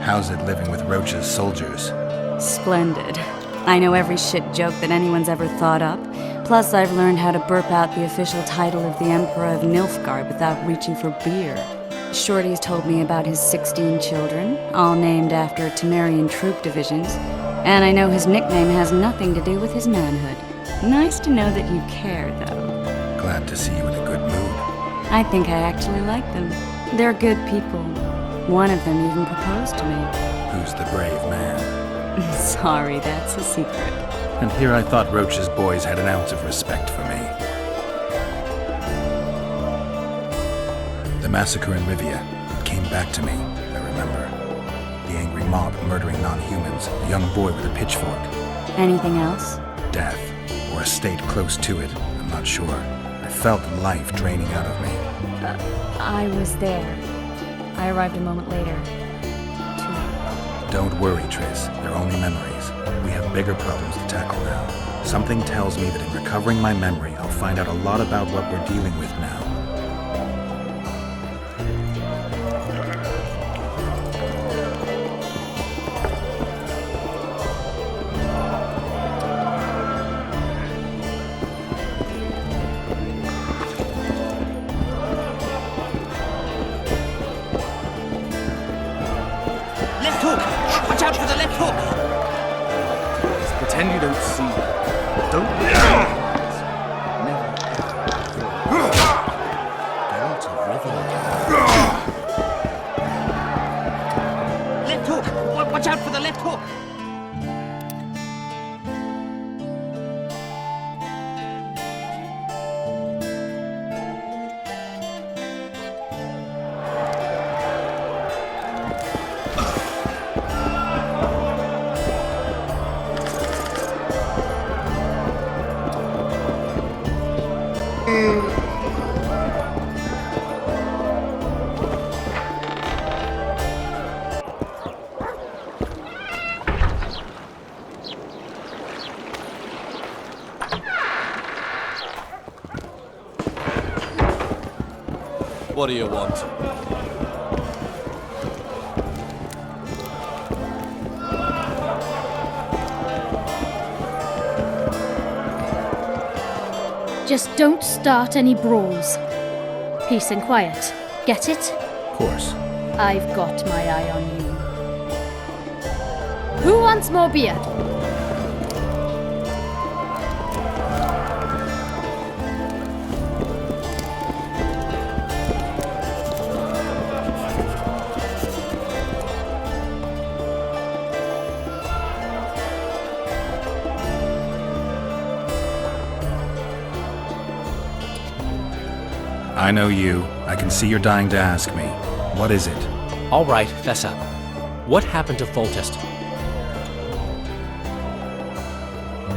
How's it living with Roach's soldiers? Splendid. I know every shit joke that anyone's ever thought up. Plus, I've learned how to burp out the official title of the Emperor of Nilfgaard without reaching for beer. Shorty's told me about his 16 children, all named after Temerian troop divisions. And I know his nickname has nothing to do with his manhood. Nice to know that you care, though. Glad to see you in a good mood. I think I actually like them. They're good people. One of them even proposed to me. Who's the brave man? Sorry, that's a secret. And here I thought Roach's boys had an ounce of respect for me. The massacre in Rivia, it came back to me, I remember. The angry mob murdering non-humans, a young boy with a pitchfork. Anything else? Death, or a state close to it, I'm not sure. I felt life draining out of me. I was there. I arrived a moment later. Don't worry, Triss. They're only memories. We have bigger problems to tackle now. Something tells me that in recovering my memory, I'll find out a lot about what we're dealing with now. Pretend you don't see. Don't. Never. Get a rhythm. Left hook! Watch out for the left hook! What do you want? Just don't start any brawls. Peace and quiet. Get it? Of course. I've got my eye on you. Who wants more beer? I know you. I can see you're dying to ask me. What is it? All right, fess up. What happened to Foltest?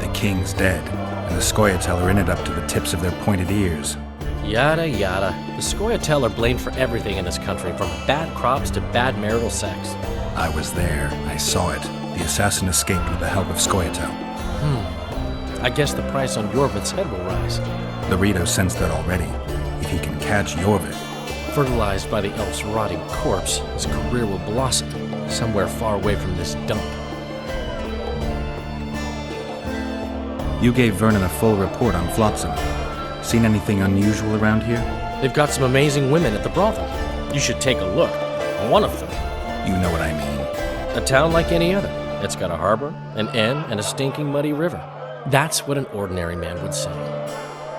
The king's dead, and the Scoia'tael are in it up to the tips of their pointed ears. Yada yada. The Scoia'tael are blamed for everything in this country, from bad crops to bad marital sex. I was there. I saw it. The assassin escaped with the help of Scoia'tael. I guess the price on Yorvith's head will rise. The Rito sensed that already. If he can catch Yorvith, Fertilized by the elf's rotting corpse, his career will blossom somewhere far away from this dump. you gave Vernon a full report on Flotsam. Seen anything unusual around here? They've got some amazing women at the brothel. You should take a look. One of them. You know what I mean. A town like any other. It's got a harbor, an inn, and a stinking muddy river. That's what an ordinary man would say.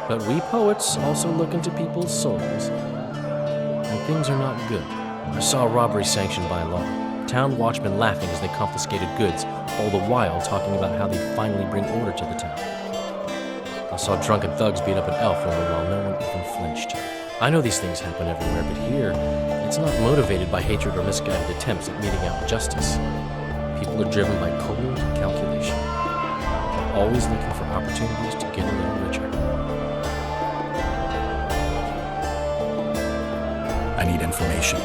But we poets also look into people's souls. And things are not good. I saw a robbery sanctioned by law. Town watchmen laughing as they confiscated goods, all the while talking about how they'd finally bring order to the town. I saw drunken thugs beat up an elf woman while no one even flinched. I know these things happen everywhere, but here, it's not motivated by hatred or misguided attempts at meting out justice. People are driven by cold calculation, always looking for opportunities to get a little richer. I need information.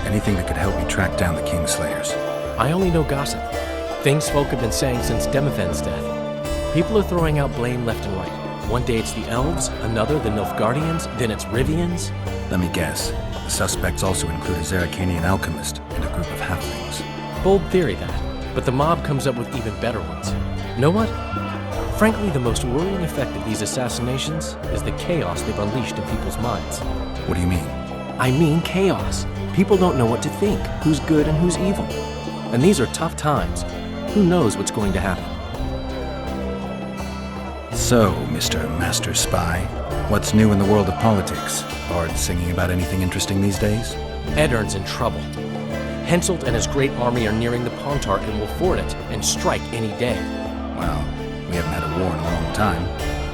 Anything that could help me track down the Kingslayers. I only know gossip. Things folk have been saying since Demothen's death. People are throwing out blame left and right. One day it's the elves, another the Nilfgaardians, then it's Rivians. Let me guess. The suspects also include a Zerrikanian alchemist and a group of halflings. Bold theory, that. But the mob comes up with even better ones. Know what? Frankly, the most worrying effect of these assassinations is the chaos they've unleashed in people's minds. What do you mean? I mean chaos. People don't know what to think, who's good and who's evil. And these are tough times. Who knows what's going to happen? So, Mr. Master Spy, what's new in the world of politics? Bard singing about anything interesting these days? Eddern's in trouble. Henselt and his great army are nearing the Pontar and will ford it and strike any day. Well, we haven't had a war in a long time.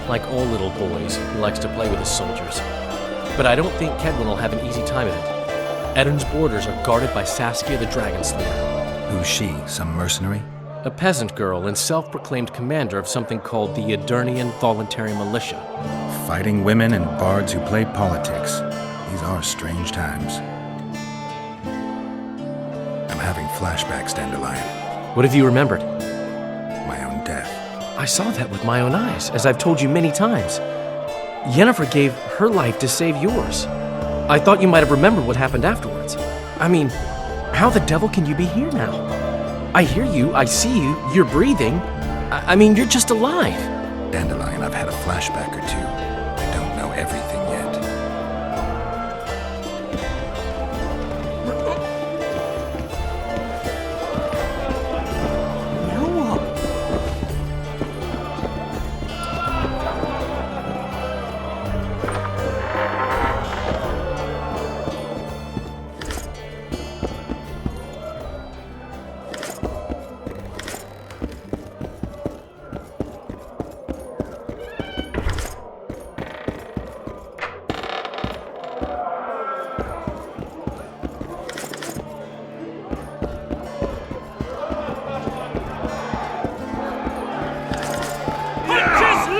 Like all little boys, he likes to play with his soldiers. But I don't think Kedwin will have an easy time of it. Eddern's borders are guarded by Saskia the Dragon Slayer. Who's she? Some mercenary? A peasant girl and self-proclaimed commander of something called the Edirnian Voluntary Militia. Fighting women and bards who play politics. These are strange times. I'm having flashbacks, Dandelion. What have you remembered? My own death. I saw that with my own eyes, as I've told you many times. Yennefer gave her life to save yours. I thought you might have remembered what happened afterwards. I mean, how the devil can you be here now? I hear you, I see you, you're breathing. I mean, you're just alive. Dandelion, I've had a flashback or two. I don't know everything yet. Now what?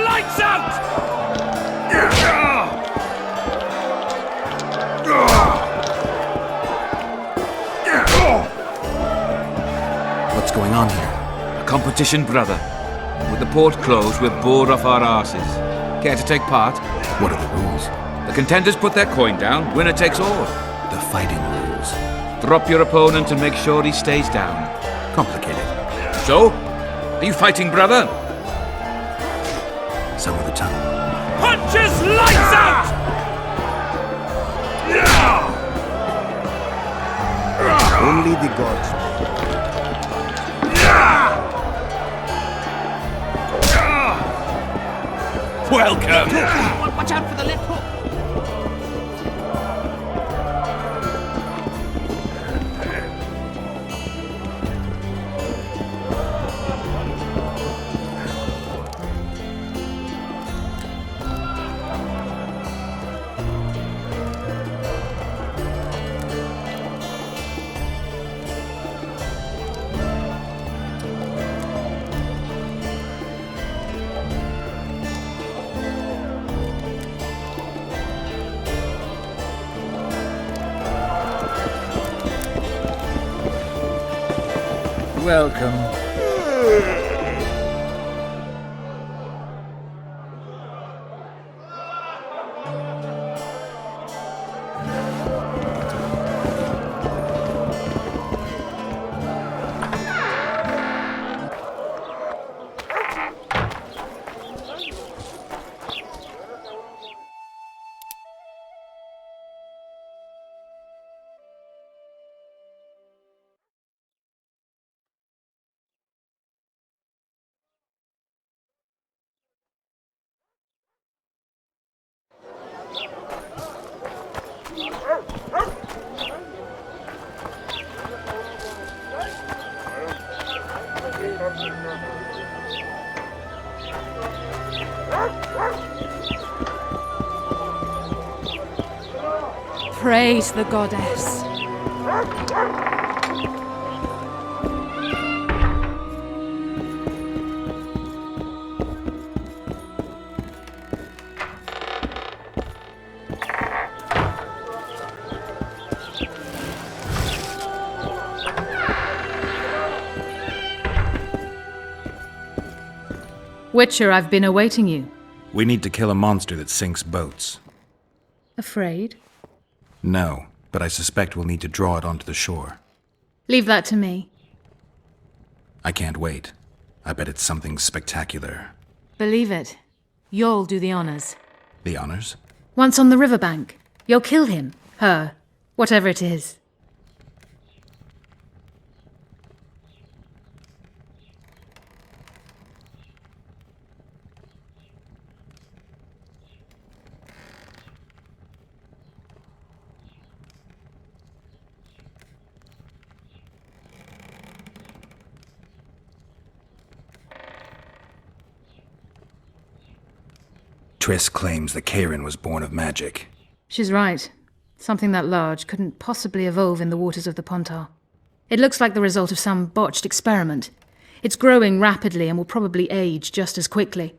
Lights out! What's going on here? A competition, brother. With the port closed, we're bored off our asses. Care to take part? What are the rules? The contenders put their coin down, winner takes all. The fighting rules. Drop your opponent and make sure he stays down. Complicated. So? Are you fighting, brother? Some of the time. Punches lights out! Only the gods. Welcome! Watch out for the left hook! Welcome. Praise the goddess. Witcher, I've been awaiting you. We need to kill a monster that sinks boats. Afraid? No, but I suspect we'll need to draw it onto the shore. Leave that to me. I can't wait. I bet it's something spectacular. Believe it. You'll do the honors. The honors? Once on the riverbank, you'll kill him, her, whatever it is. Triss claims the Karen was born of magic. She's right. Something that large couldn't possibly evolve in the waters of the Pontar. It looks like the result of some botched experiment. It's growing rapidly and will probably age just as quickly.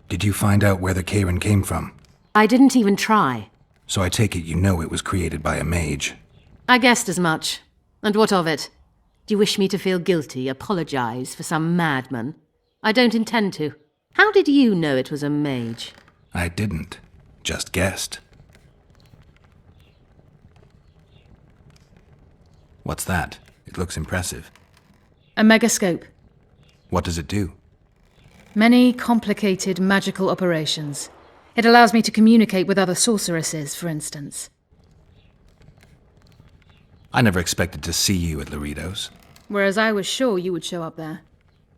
Did you find out where the Karen came from? I didn't even try. So I take it you know it was created by a mage. I guessed as much. And what of it? Do you wish me to feel guilty, apologize for some madman? I don't intend to. How did you know it was a mage? I didn't. Just guessed. What's that? It looks impressive. A megascope. What does it do? Many complicated magical operations. It allows me to communicate with other sorceresses, for instance. I never expected to see you at Loredo's. Whereas I was sure you would show up there.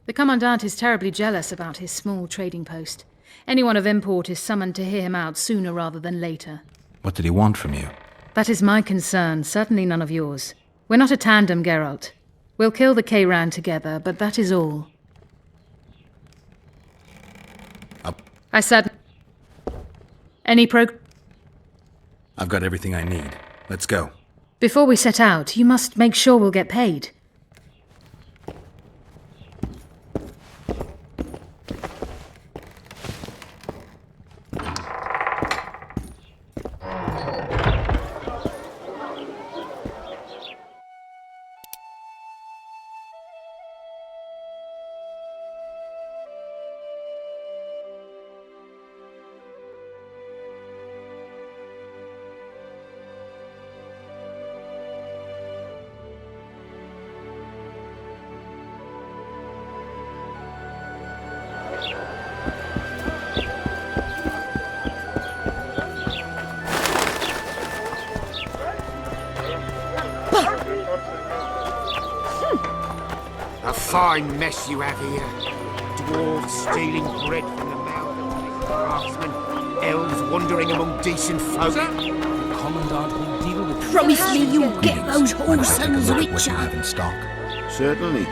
The Commandant is terribly jealous about his small trading post. Anyone of import is summoned to hear him out sooner rather than later. What did he want from you? That is my concern, certainly none of yours. We're not a tandem, Geralt. We'll kill the Kayran together, but that is all. I said... Any I've got everything I need. Let's go. Before we set out, you must make sure we'll get paid. A fine mess you have here. Dwarves stealing bread from the mouth of craftsmen. Elves wandering among decent folk. The Commandant will deal with Promise me you'll get those Mind if I take a whoresons, look at what you Witcher. have in stock? Certainly.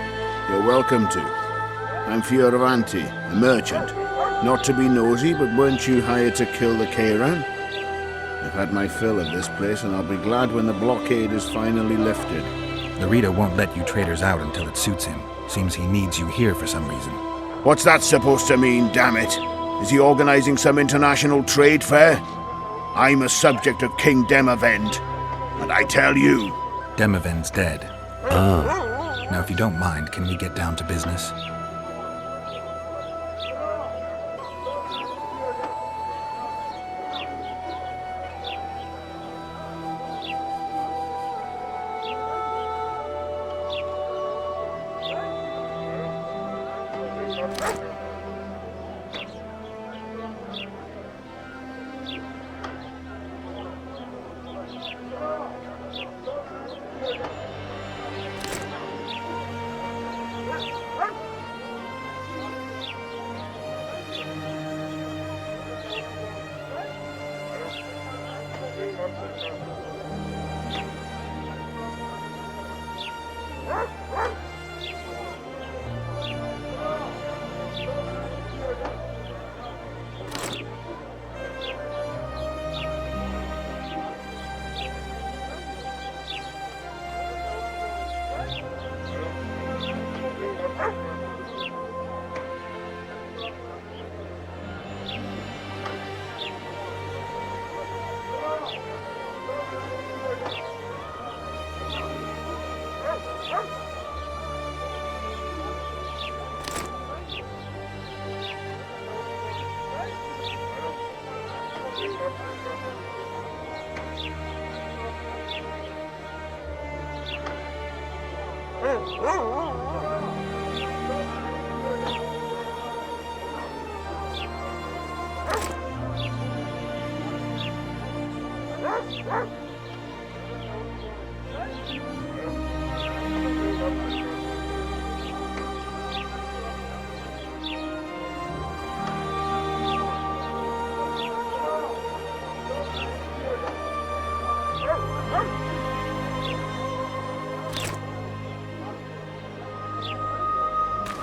You're welcome to. I'm Fioravanti, a merchant. Not to be nosy, but weren't you hired to kill the Kayran? I've had my fill of this place, and I'll be glad when the blockade is finally lifted. Loredo won't let you traders out until it suits him. Seems he needs you here for some reason. What's that supposed to mean, damn it? Is he organizing some international trade fair? I'm a subject of King Demavend, and I tell you... Demavend's dead. Now, if you don't mind, can we get down to business?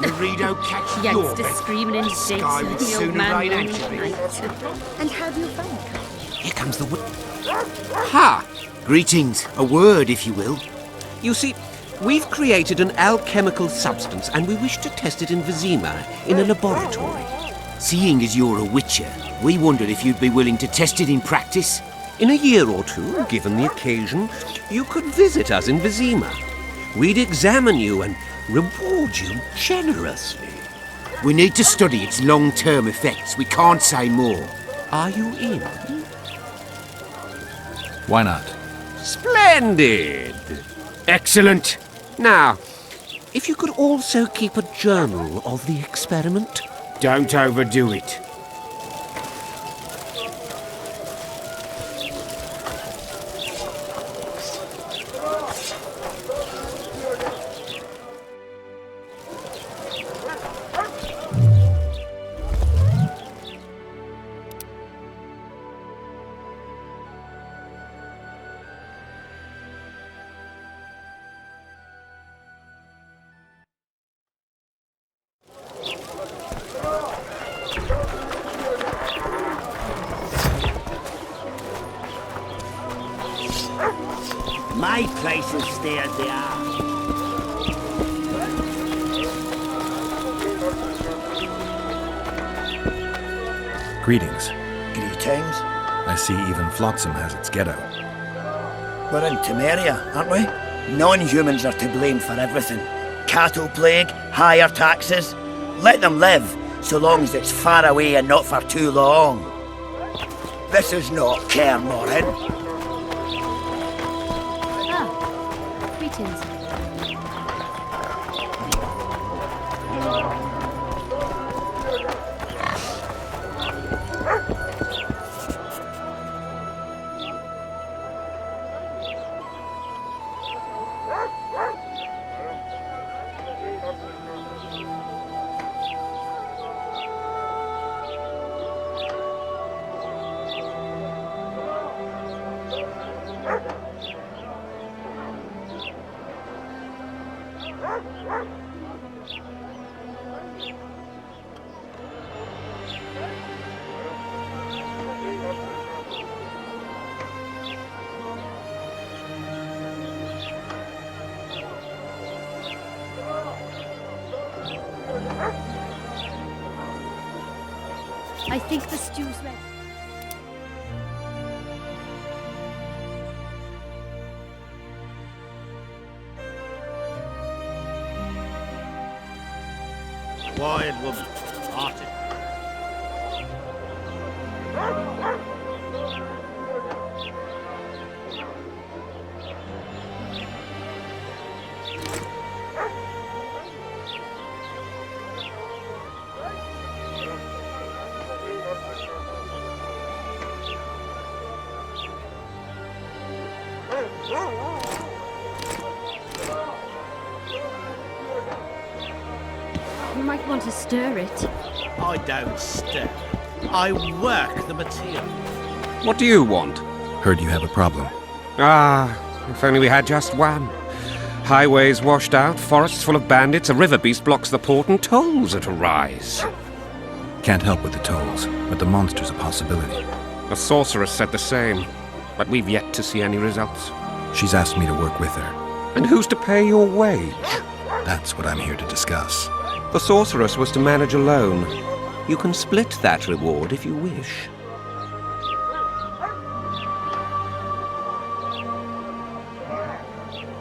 Marino catch your Youngster bet. screaming in his dates Sky and would the old sooner man rain moaning at at you. night. And how do you find it? Here comes the word. Ha! Greetings. A word, if you will. You see, we've created an alchemical substance and we wish to test it in Vizima, in a laboratory. Seeing as you're a witcher, we wondered if you'd be willing to test it in practice. In a year or two, given the occasion, you could visit us in Vizima. We'd examine you and reward you generously. We need to study its long-term effects. We can't say more. Are you in? Why not? Splendid! Excellent. Now, if you could also keep a journal of the experiment. Don't overdo it. My place will stay as they are. Greetings. Greetings. I see even Flotsam has its ghetto. We're in Temeria, aren't we? Non-humans are to blame for everything. Cattle plague, higher taxes. Let them live, so long as it's far away and not for too long. This is not Caer Morhen. Ah, greetings. I think the stew's ready. Quiet woman. Hearted. You might want to stir it. I don't stir. I work the material. What do you want? Heard you have a problem. Ah, if only we had just one. Highways washed out, forests full of bandits, a river beast blocks the port, and tolls at a rise. Can't help with the tolls, but the monster's a possibility. A sorceress said the same, but we've yet to see any results. She's asked me to work with her. And who's to pay your wage? That's what I'm here to discuss. The sorceress was to manage alone. You can split that reward if you wish.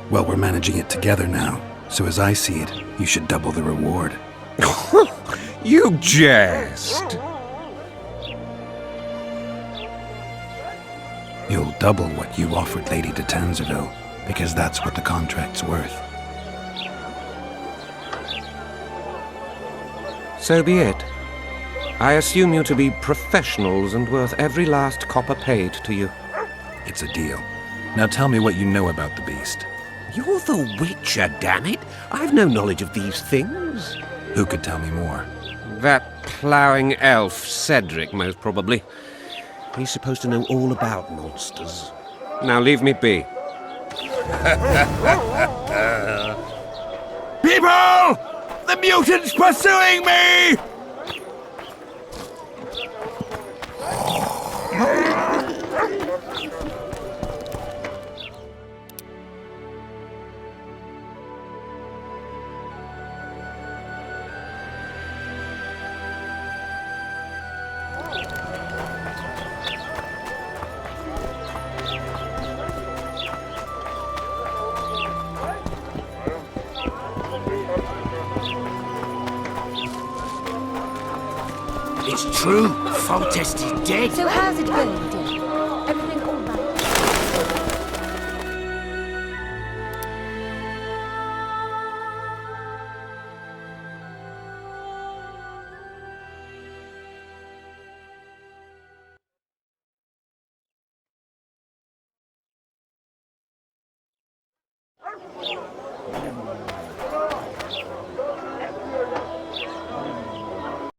Well, we're managing it together now, so as I see it, you should double the reward. You jest! You'll double what you offered Lady de Tanzerville, because that's what the contract's worth. So be it. I assume you to be professionals and worth every last copper paid to you. It's a deal. Now tell me what you know about the beast. You're the Witcher, damn it! I've no knowledge of these things. Who could tell me more? That ploughing elf, Cedric, most probably. He's supposed to know all about monsters. Now leave me be. People! The mutant's pursuing me! It's true. Foltest is dead. So how's it going?